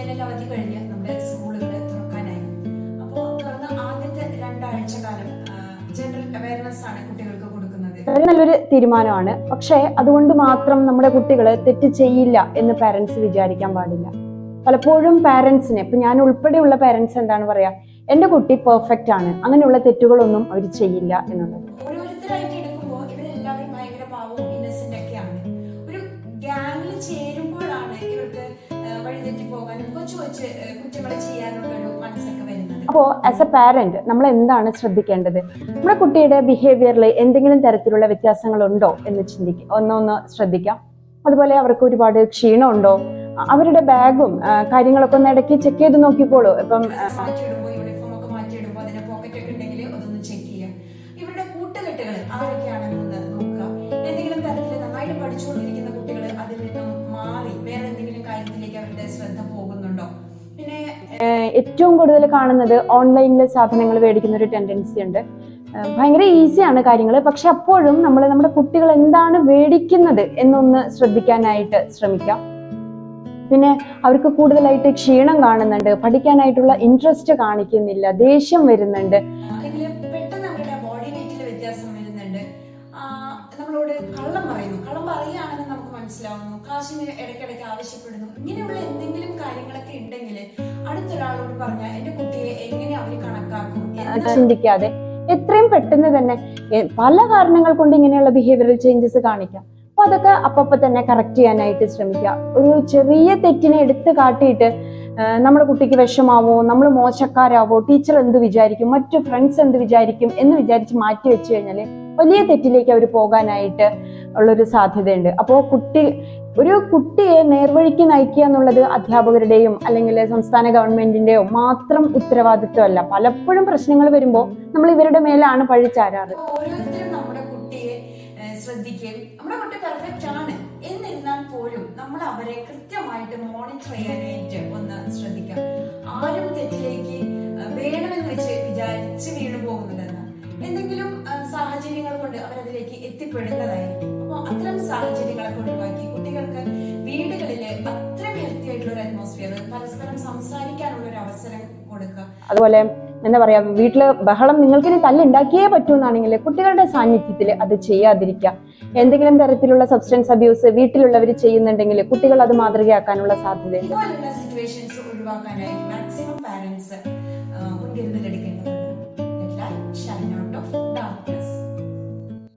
വേനൽ അവധി കഴിഞ്ഞ് നമ്മുടെ സ്കൂളുകൾ തുറക്കാനായി. അപ്പോൾ തുറന്ന ആദ്യത്തെ 2 ആഴ്ച കാലം ജനറൽ അവയർനെസ് ആണ് കുട്ടികൾക്ക് കൊടുക്കുന്നത്. വളരെ നല്ലൊരു തീരുമാനമാണ്. പക്ഷേ അതുകൊണ്ട് മാത്രം നമ്മുടെ കുട്ടികൾ തെറ്റ് ചെയ്യില്ല എന്ന് പാരന്റ്സ് വിചാരിക്കാൻ പാടില്ല. പലപ്പോഴും പാരന്റ്സിന്, ഇപ്പൊ ഞാൻ ഉൾപ്പെടെയുള്ള പാരന്റ്സ് എന്താണ് പറയാ, എന്റെ കുട്ടി പെർഫെക്റ്റ് ആണ്, അങ്ങനെയുള്ള തെറ്റുകളൊന്നും അവർ ചെയ്യില്ല എന്നുള്ളത്. ഓരോരുത്തരായിട്ട് എടുക്കുമ്പോൾ ഇവരെല്ലാവരും ഭയങ്കര പാവവും ഇന്നസെന്റ് ഒക്കെയാണ്. ഒരു ഗ്യാങ്ങിൽ ചേരുമ്പോഴാണ് ഇവർക്ക് വഴിതെറ്റി പോകാനും കൊച്ചു കൊച്ചു കുറ്റങ്ങൾ ചെയ്യാനുള്ള ഒരു മനസ്സൊക്കെ വരുന്നത്. അപ്പോൾ ആസ് എ പാരന്റ് നമ്മൾ എന്താണ് ശ്രദ്ധിക്കേണ്ടത്? നമ്മുടെ കുട്ടിയുടെ ബിഹേവിയറിൽ എന്തെങ്കിലും തരത്തിലുള്ള വ്യത്യാസങ്ങളുണ്ടോ എന്ന് ഒന്ന് ശ്രദ്ധിക്കാം. അതുപോലെ അവർക്ക് ഒരുപാട് ക്ഷീണമുണ്ടോ, അവരുടെ ബാഗും കാര്യങ്ങളൊക്കെ ഒന്ന് ഇടയ്ക്ക് ചെക്ക് ചെയ്ത് നോക്കിക്കോളൂ. ഇപ്പം യൂണിഫോം ഒക്കെ മാറ്റിയിടുമ്പോൾ അതിന്റെ പോക്കറ്റ് ഒക്കെ ഉണ്ടെങ്കിൽ അതൊന്ന് ചെക്ക് ചെയ്യാം. ഇവരുടെ കൂട്ടുകെട്ടുകൾ ആരൊക്കെയാണെന്ന് നോക്കുക. എന്തെങ്കിലും തരത്തിൽ നന്നായിട്ട് പഠിച്ചുകൊണ്ടിരിക്കുന്ന കുട്ടികൾ അതിൽ നിന്നും മാറി വേറെ എന്തെങ്കിലും കാര്യത്തിലേക്ക് അവരുടെ ശ്രദ്ധ പോകുന്നുണ്ടോ? പിന്നെ ഏറ്റവും കൂടുതൽ കാണുന്നത് ഓൺലൈനിൽ സാധനങ്ങൾ മേടിക്കുന്ന ഒരു ടെൻഡൻസി ഉണ്ട്. ഭയങ്കര ഈസിയാണ് കാര്യങ്ങൾ, പക്ഷെ അപ്പോഴും നമ്മൾ നമ്മുടെ കുട്ടികൾ എന്താണ് മേടിക്കുന്നത് എന്നൊന്ന് ശ്രദ്ധിക്കാനായിട്ട് ശ്രമിക്കാം. പിന്നെ അവർക്ക് കൂടുതലായിട്ട് ക്ഷീണം കാണുന്നുണ്ട്, പഠിക്കാനായിട്ടുള്ള ഇൻട്രസ്റ്റ് കാണിക്കുന്നില്ല, ദേഷ്യം വരുന്നുണ്ട്, അല്ലെങ്കിൽ പെട്ടെന്ന് അവരുടെ ബോഡി വെയിറ്റിൽ വ്യത്യാസം വരുന്നുണ്ട്, നമ്മളോട് കള്ളം പറയുകയാണെന്ന് നമുക്ക് മനസ്സിലാവുന്നു, കാശിന് ഇടയ്ക്കിടയ്ക്ക് ആവശ്യപ്പെടുന്നു, ഇങ്ങനെയുള്ള എന്തെങ്കിലും കാര്യങ്ങളൊക്കെ ഉണ്ടെങ്കിൽ അടുത്തൊരാളോട് പറഞ്ഞാൽ എന്റെ കുട്ടിയെ എങ്ങനെ അവർ കണക്കാക്കും ചിന്തിക്കാതെ എത്രയും പെട്ടെന്ന് തന്നെ പല കാരണങ്ങൾ കൊണ്ട് ഇങ്ങനെയുള്ള ബിഹേവിയറൽ ചേഞ്ചസ് കാണിക്കാം. അപ്പൊ അതൊക്കെ അപ്പപ്പോ തന്നെ കറക്റ്റ് ചെയ്യാനായിട്ട് ശ്രമിക്കുക. ഒരു ചെറിയ തെറ്റിനെ എടുത്ത് കാട്ടിയിട്ട് നമ്മുടെ കുട്ടിക്ക് വിഷമാവോ, നമ്മൾ മോശക്കാരാവോ, ടീച്ചർ എന്ത് വിചാരിക്കും, മറ്റു ഫ്രണ്ട്സ് എന്ത് വിചാരിക്കും എന്ന് വിചാരിച്ച് മാറ്റി വെച്ച് കഴിഞ്ഞാൽ വലിയ തെറ്റിലേക്ക് അവർ പോകാനായിട്ട് ഉള്ളൊരു സാധ്യതയുണ്ട്. അപ്പോൾ ഒരു കുട്ടിയെ നേർവഴിക്ക് നയിക്കുക എന്നുള്ളത് അധ്യാപകരുടെയും അല്ലെങ്കിൽ സംസ്ഥാന ഗവൺമെന്റിന്റെയോ മാത്രം ഉത്തരവാദിത്വമല്ല. പലപ്പോഴും പ്രശ്നങ്ങൾ വരുമ്പോൾ നമ്മൾ ഇവരുടെ മേലാണ് പഴിച്ചാരാറ്. ഓരോരുത്തരും നമ്മുടെ കുട്ടിയെ ശ്രദ്ധിക്കുകയും നമ്മുടെ കുട്ടി പെർഫെക്റ്റ് ആണ് എന്നിരുന്നാൽ പോലും നമ്മൾ അവരെ കൃത്യമായിട്ട് മോണിറ്റർ ചെയ്യാനായിട്ട് ഒന്ന് ശ്രദ്ധിക്കാം. ആരും തെറ്റിലേക്ക് വേണമെന്ന് വെച്ച് വിചാരിച്ച് വീണു പോകുന്നതെന്ന് എന്തെങ്കിലും സാഹചര്യങ്ങൾ കൊണ്ട് അവരതിലേക്ക് എത്തിപ്പെടുന്നതായിരിക്കും. അപ്പോൾ അത്തരം സാഹചര്യങ്ങളൊക്കെ ഒഴിവാക്കി കുട്ടികൾക്ക് വീടുകളിൽ അത്രയും ഹെൽത്തി ആയിട്ടുള്ള ഒരു അറ്റ്മോസ്ഫിയർ, പരസ്പരം സംസാരിക്കാനുള്ള ഒരു അവസരം കൊടുക്കുക. അതുപോലെ എന്താ പറയാ, വീട്ടില് ബഹളം നിങ്ങൾക്കിനി തല്ലുണ്ടാക്കിയേ പറ്റൂന്നാണെങ്കിൽ കുട്ടികളുടെ സാന്നിധ്യത്തിൽ അത് ചെയ്യാതിരിക്കുക. എന്തെങ്കിലും തരത്തിലുള്ള സബ്സ്റ്റൻസ് അബ്യൂസ് വീട്ടിലുള്ളവർ ചെയ്യുന്നുണ്ടെങ്കിൽ കുട്ടികൾ അത് മാതൃകയാക്കാനുള്ള സാധ്യത. ഇതുപോലുള്ള സിറ്റുവേഷൻസ് ഒഴിവാക്കാനായി മാക്സിമം പാരന്റ്സ് മുൻകരുതൽ എടുക്കേണ്ടത്.